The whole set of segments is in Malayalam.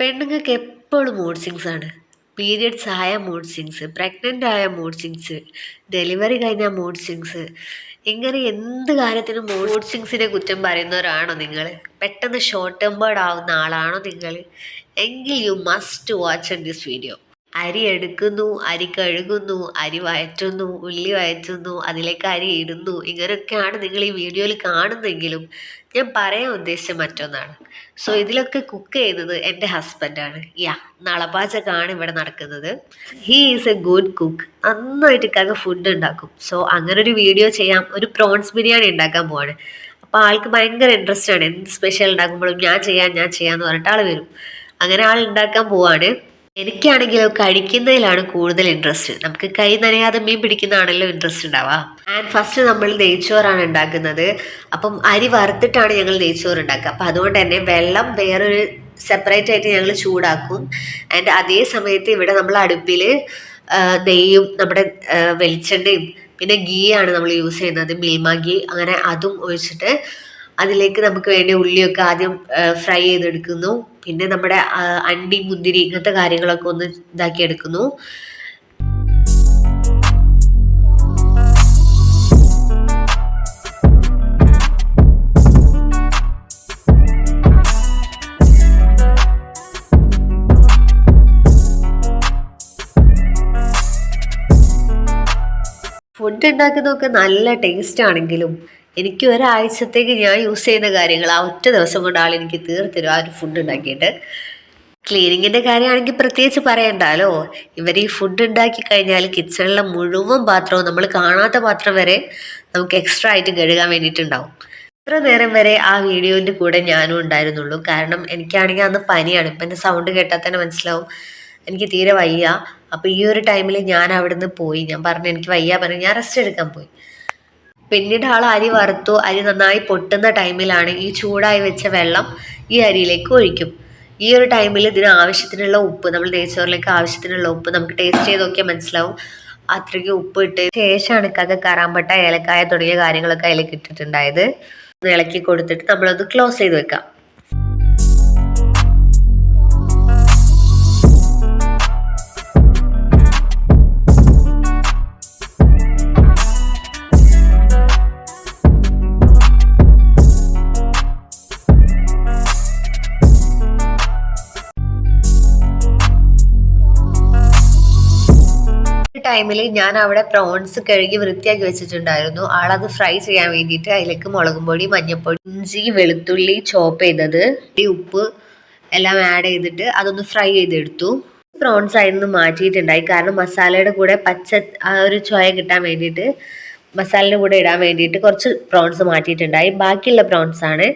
പെണ്ണുങ്ങൾക്ക് എപ്പോഴും മൂഡ് സ്വിങ്സ് ആണ്. പീരിയഡ്സ് ആയ മൂഡ് സ്വിങ്സ്, പ്രഗ്നൻ്റ് ആയ മൂഡ് സ്വിങ്സ്, ഡെലിവറി കഴിഞ്ഞ മൂഡ് സ്വിങ്സ്, ഇങ്ങനെ എന്ത് കാര്യത്തിനും മൂഡ് സ്വിങ്സിനെ കുറ്റം പറയുന്നവരാണോ നിങ്ങൾ? പെട്ടെന്ന് ഷോർട്ട് ടെമ്പേർഡ് ആവുന്ന ആളാണോ നിങ്ങൾ? എങ്കിൽ you must watch this video. അരി എടുക്കുന്നു, അരി കഴുകുന്നു, അരി വഴറ്റുന്നു, ഉള്ളി വഴറ്റുന്നു, അതിലേക്ക് അരി ഇടുന്നു, ഇങ്ങനെയൊക്കെയാണ് നിങ്ങൾ ഈ വീഡിയോയിൽ കാണുന്നെങ്കിലും ഞാൻ പറയാൻ ഉദ്ദേശിച്ച മറ്റൊന്നാണ്. സോ ഇതിലൊക്കെ കുക്ക് ചെയ്യുന്നത് എൻ്റെ ഹസ്ബൻഡാണ്. നളപാചകമാണ് ഇവിടെ നടക്കുന്നത്. He is A good cook. നന്നായിട്ട് ഇക്കാക്ക് ഫുഡ് ഉണ്ടാക്കും. സോ അങ്ങനെ ഒരു വീഡിയോ ചെയ്യാം. ഒരു പ്രോൺസ് ബിരിയാണി ഉണ്ടാക്കാൻ പോവാണ്. അപ്പോൾ ആൾക്ക് ഭയങ്കര ഇൻട്രസ്റ്റ് ആണ്. എന്ത് സ്പെഷ്യൽ ഉണ്ടാക്കുമ്പോഴും ഞാൻ ചെയ്യാന്ന് പറഞ്ഞിട്ട് ആൾ വരും. അങ്ങനെ ആൾ ഉണ്ടാക്കാൻ പോവാണ്. എനിക്കാണെങ്കിലോ കഴിക്കുന്നതിലാണ് കൂടുതൽ ഇൻട്രസ്റ്റ്. നമുക്ക് കൈ നനയാതെ മീൻ പിടിക്കുന്നതാണല്ലോ ഇൻട്രസ്റ്റ് ഉണ്ടാവുക. ആൻഡ് ഫസ്റ്റ് നമ്മൾ നെയ്ച്ചോറാണ് ഉണ്ടാക്കുന്നത്. അപ്പം അരി വറുത്തിട്ടാണ് ഞങ്ങൾ നെയ്ച്ചോറ് ഉണ്ടാക്കുക. അപ്പം അതുകൊണ്ട് തന്നെ വെള്ളം വേറൊരു സെപ്പറേറ്റ് ആയിട്ട് ഞങ്ങൾ ചൂടാക്കും. ആൻഡ് അതേ സമയത്ത് ഇവിടെ നമ്മൾ അടുപ്പിൽ നെയ്യും നമ്മുടെ വെളിച്ചെണ്ണയും പിന്നെ ഗീ ആണ് നമ്മൾ യൂസ് ചെയ്യുന്നത്, മിൽമ ഗീ. അങ്ങനെ അതും ഒഴിച്ചിട്ട് അതിലേക്ക് നമുക്ക് വേണ്ടി ഉള്ളിയൊക്കെ ആദ്യം ഫ്രൈ ചെയ്തെടുക്കുന്നു. പിന്നെ നമ്മുടെ അണ്ടി മുന്തിരി ഇങ്ങനത്തെ കാര്യങ്ങളൊക്കെ ഒന്ന് ഇതാക്കി എടുക്കുന്നു. ഫുഡ് ഉണ്ടാക്കുന്നതൊക്കെ നല്ല ടേസ്റ്റ് ആണെങ്കിലും എനിക്ക് ഒരാഴ്ചത്തേക്ക് ഞാൻ യൂസ് ചെയ്യുന്ന കാര്യങ്ങൾ ആ ഒറ്റ ദിവസം കൊണ്ട് ആൾ എനിക്ക് തീർത്തരും. ആ ഒരു ഫുഡ് ഉണ്ടാക്കിയിട്ട്. ക്ലീനിങ്ങിൻ്റെ കാര്യമാണെങ്കിൽ പ്രത്യേകിച്ച് പറയണ്ടല്ലോ. ഇവർ ഈ ഫുഡ് ഉണ്ടാക്കി കഴിഞ്ഞാൽ കിച്ചണിലെ മുഴുവൻ പാത്രവും, നമ്മൾ കാണാത്ത പാത്രം വരെ നമുക്ക് എക്സ്ട്രാ ആയിട്ട് കഴുകാൻ വേണ്ടിയിട്ടുണ്ടാവും. ഇത്ര നേരം വരെ ആ വീഡിയോൻ്റെ കൂടെ ഞാനും ഉണ്ടായിരുന്നുള്ളൂ. കാരണം എനിക്കാണെങ്കിൽ അന്ന് പനിയാണ്. ഇപ്പം എൻ്റെ സൗണ്ട് കേട്ടാൽ തന്നെ മനസ്സിലാവും എനിക്ക് തീരെ വയ്യ. അപ്പോൾ ഈ ഒരു ടൈമിൽ ഞാൻ അവിടുന്ന് പോയി. ഞാൻ പറഞ്ഞു എനിക്ക് വയ്യ പറഞ്ഞു, ഞാൻ റെസ്റ്റ് എടുക്കാൻ പോയി. പിന്നീട് ആൾ അരി വറുത്തു. അരി നന്നായി പൊട്ടുന്ന ടൈമിലാണ് ഈ ചൂടായി വെച്ച വെള്ളം ഈ അരിയിലേക്ക് ഒഴിക്കും. ഈ ഒരു ടൈമിൽ ഇതിന് ആവശ്യത്തിനുള്ള ഉപ്പ്, നമ്മൾ നെയ്ച്ചോറിലേക്ക് ആവശ്യത്തിനുള്ള ഉപ്പ് നമുക്ക് ടേസ്റ്റ് ചെയ്ത് നോക്കിയാൽ മനസ്സിലാവും. അത്രയ്ക്ക് ഉപ്പ് ഇട്ട് ശേഷമാണ് ഇക്കാക്ക കറാമ്പട്ട, ഏലക്കായ തുടങ്ങിയ കാര്യങ്ങളൊക്കെ അതിലേക്ക് ഇട്ടിട്ടുണ്ടായത്. ഇളക്കി കൊടുത്തിട്ട് നമ്മളത് ക്ലോസ് ചെയ്ത് വെക്കാം. ടൈമിൽ ഞാൻ അവിടെ പ്രോൺസ് കഴുകി വൃത്തിയാക്കി വെച്ചിട്ടുണ്ടായിരുന്നു. ആളത് ഫ്രൈ ചെയ്യാൻ വേണ്ടിയിട്ട് അതിലേക്ക് മുളകും പൊടി, മഞ്ഞൾപ്പൊടി, ഇഞ്ചി, വെളുത്തുള്ളി ചോപ്പ് ചെയ്തത്, ഉപ്പ് എല്ലാം ആഡ് ചെയ്തിട്ട് അതൊന്ന് ഫ്രൈ ചെയ്തെടുത്തു. പ്രോൺസ് അതിൽ മാറ്റിയിട്ടുണ്ടായി. കാരണം മസാലയുടെ കൂടെ പച്ച ആ ഒരു ചോയ കിട്ടാൻ വേണ്ടിയിട്ട്, മസാലയുടെ കൂടെ ഇടാൻ വേണ്ടിയിട്ട് കുറച്ച് പ്രോൺസ് മാറ്റിയിട്ടുണ്ടായി. ബാക്കിയുള്ള പ്രോൺസ് ആണ്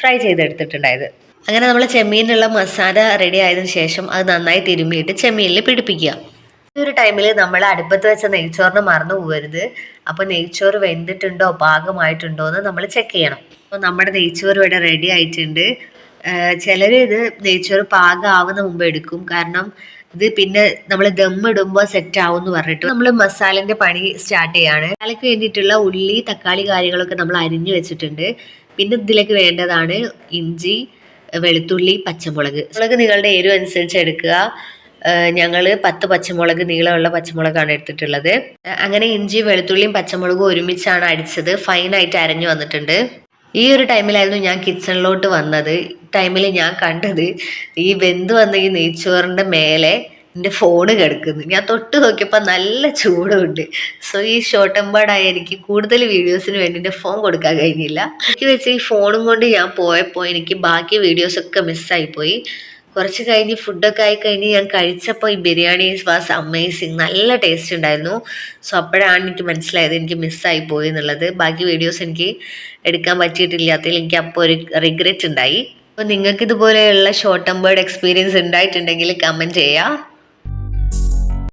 ഫ്രൈ ചെയ്തെടുത്തിട്ടുണ്ടായത്. അങ്ങനെ നമ്മൾ ചെമ്മീനുള്ള മസാല റെഡി ആയതിനു ശേഷം അത് നന്നായി തിരുമ്മിയിട്ട് ചെമ്മീനിൽ പിടിപ്പിക്കുക. ഈ ഒരു ടൈമിൽ നമ്മൾ അടുപ്പത്ത് വെച്ച നെയ്ച്ചോറിന് മറന്നു പോകരുത്. അപ്പോൾ നെയ്ച്ചോറ് വെന്തിട്ടുണ്ടോ പാകമായിട്ടുണ്ടോ എന്ന് നമ്മൾ ചെക്ക് ചെയ്യണം. അപ്പോൾ നമ്മുടെ നെയ്ച്ചോറ് ഇവിടെ റെഡി ആയിട്ടുണ്ട്. ചിലർ ഇത് നെയ്ച്ചോറ് പാകമാവുന്ന മുമ്പ് എടുക്കും. കാരണം ഇത് പിന്നെ നമ്മൾ ദമ്മിടുമ്പോൾ സെറ്റ് ആവും എന്ന് പറഞ്ഞിട്ട് നമ്മൾ മസാലൻ്റെ പണി സ്റ്റാർട്ട് ചെയ്യാണ്. മസാലയ്ക്ക് വേണ്ടിയിട്ടുള്ള ഉള്ളി, തക്കാളി കാര്യങ്ങളൊക്കെ നമ്മൾ അരിഞ്ഞു വെച്ചിട്ടുണ്ട്. പിന്നെ ഇതിലേക്ക് വേണ്ടതാണ് ഇഞ്ചി, വെളുത്തുള്ളി, പച്ചമുളക്. നിങ്ങളുടെ എരിവ് അനുസരിച്ച് എടുക്കുക. ഞങ്ങൾ 10 പച്ചമുളക്, നീളമുള്ള പച്ചമുളകാണ് എടുത്തിട്ടുള്ളത്. അങ്ങനെ ഇഞ്ചി, വെളുത്തുള്ളിയും പച്ചമുളകും ഒരുമിച്ചാണ് അടിച്ചത്. ഫൈനായിട്ട് അരഞ്ഞു വന്നിട്ടുണ്ട്. ഈ ഒരു ടൈമിലായിരുന്നു ഞാൻ കിച്ചണിലോട്ട് വന്നത്. ടൈമിൽ ഞാൻ കണ്ടത് ഈ വെന്ത് വന്ന ഈ നെയ്ച്ചോറിൻ്റെ മേലെ എൻ്റെ ഫോണ് കിടക്കുന്നു. ഞാൻ തൊട്ട് നോക്കിയപ്പോൾ നല്ല ചൂടുണ്ട്. സോ ഈ ഷോർട്ട് ടെമ്പേർഡായി എനിക്ക് കൂടുതൽ വീഡിയോസിന് വേണ്ടി എൻ്റെ ഫോൺ കൊടുക്കാൻ കഴിഞ്ഞില്ല. എനിക്ക് വെച്ച് ഈ ഫോണും കൊണ്ട് ഞാൻ പോയപ്പോൾ എനിക്ക് ബാക്കി വീഡിയോസൊക്കെ മിസ്സായിപ്പോയി. കുറച്ച് കഴിഞ്ഞ് ഫുഡൊക്കെ ആയിക്കഴിഞ്ഞ് ഞാൻ കഴിച്ചപ്പോൾ ഈ ബിരിയാണി വാസ് അമേസിങ്. നല്ല ടേസ്റ്റ് ഉണ്ടായിരുന്നു. സോ അപ്പോഴാണ് എനിക്ക് മനസ്സിലായത് എനിക്ക് മിസ്സായി പോയി എന്നുള്ളത്. ബാക്കി വീഡിയോസ് എനിക്ക് എടുക്കാൻ പറ്റിയിട്ടില്ലാത്തതിൽ എനിക്ക് അപ്പോൾ ഒരു റിഗ്രറ്റ് ഉണ്ടായി. അപ്പോൾ നിങ്ങൾക്ക് ഇതുപോലെയുള്ള ഷോർട്ട് ടെമ്പേർഡ് എക്സ്പീരിയൻസ് ഉണ്ടായിട്ടുണ്ടെങ്കിൽ കമൻറ്റ് ചെയ്യുക.